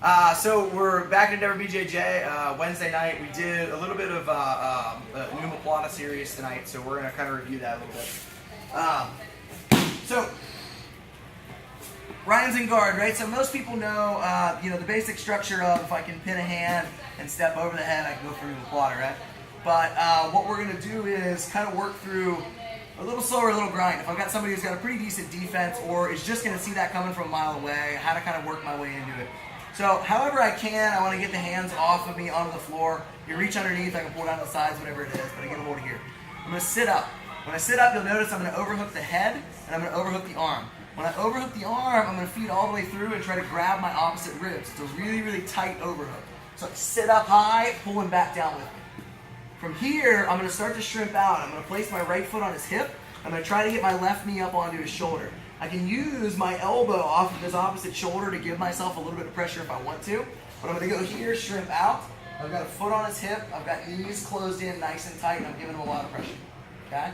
So we're back at Endeavor BJJ. Wednesday night we did a little bit of an Omoplata series tonight, so we're going to kind of review that a little bit. So Ryan's in guard, right? So most people know, the basic structure of if I can pin a hand and step over the head, I can go for Omoplata, right? But what we're going to do is kind of work through a little slower, a little grind. If I've got somebody who's got a pretty decent defense or is just going to see that coming from a mile away, how to kind of work my way into it. So however I can, I want to get the hands off of me onto the floor. You reach underneath, I can pull down the sides, whatever it is, but I get a hold of here. I'm going to sit up. When I sit up, you'll notice I'm going to overhook the head and I'm going to overhook the arm. When I overhook the arm, I'm going to feed all the way through and try to grab my opposite ribs. It's a really, really tight overhook. So I sit up high, pulling back down with me. From here, I'm going to start to shrimp out. I'm going to place my right foot on his hip. I'm going to try to get my left knee up onto his shoulder. I can use my elbow off of his opposite shoulder to give myself a little bit of pressure if I want to. But I'm going to go here, shrimp out. I've got a foot on his hip. I've got knees closed in nice and tight, and I'm giving him a lot of pressure. Okay?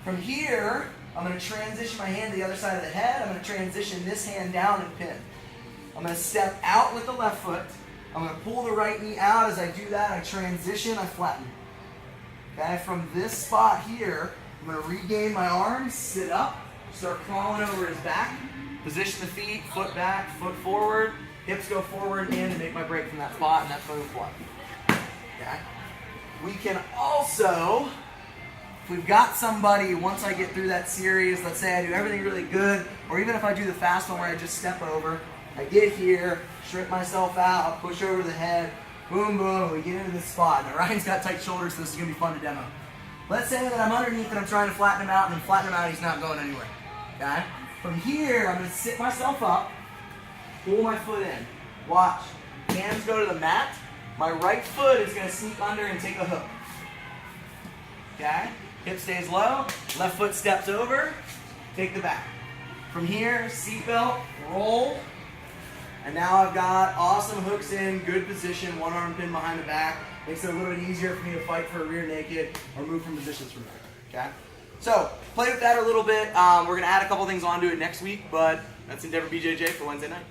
From here, I'm going to transition my hand to the other side of the head. I'm going to transition this hand down and pin. I'm going to step out with the left foot. I'm going to pull the right knee out. As I do that, I transition, I flatten. Okay? From this spot here, I'm going to regain my arms, sit up, start crawling over his back, position the feet, foot back, foot forward, hips go forward and in to make my break from that spot, and that's going to fly. Okay? We can also, if we've got somebody, once I get through that series, let's say I do everything really good, or even if I do the fast one where I just step over, I get here, shrimp myself out, push over the head, boom, boom, we get into this spot. Now Ryan's got tight shoulders, so this is going to be fun to demo. Let's say that I'm underneath and I'm trying to flatten him out, and then flatten him out, he's not going anywhere. Okay? From here, I'm going to sit myself up, pull my foot in. Watch. Hands go to the mat. My right foot is going to sneak under and take a hook. Okay? Hip stays low. Left foot steps over. Take the back. From here, seatbelt, roll. And now I've got awesome hooks in, good position, one arm pin behind the back. Makes it a little bit easier for me to fight for a rear naked or move from positions from there. Okay? So, play with that a little bit. We're going to add a couple things onto it next week, but that's Endeavor BJJ for Wednesday night.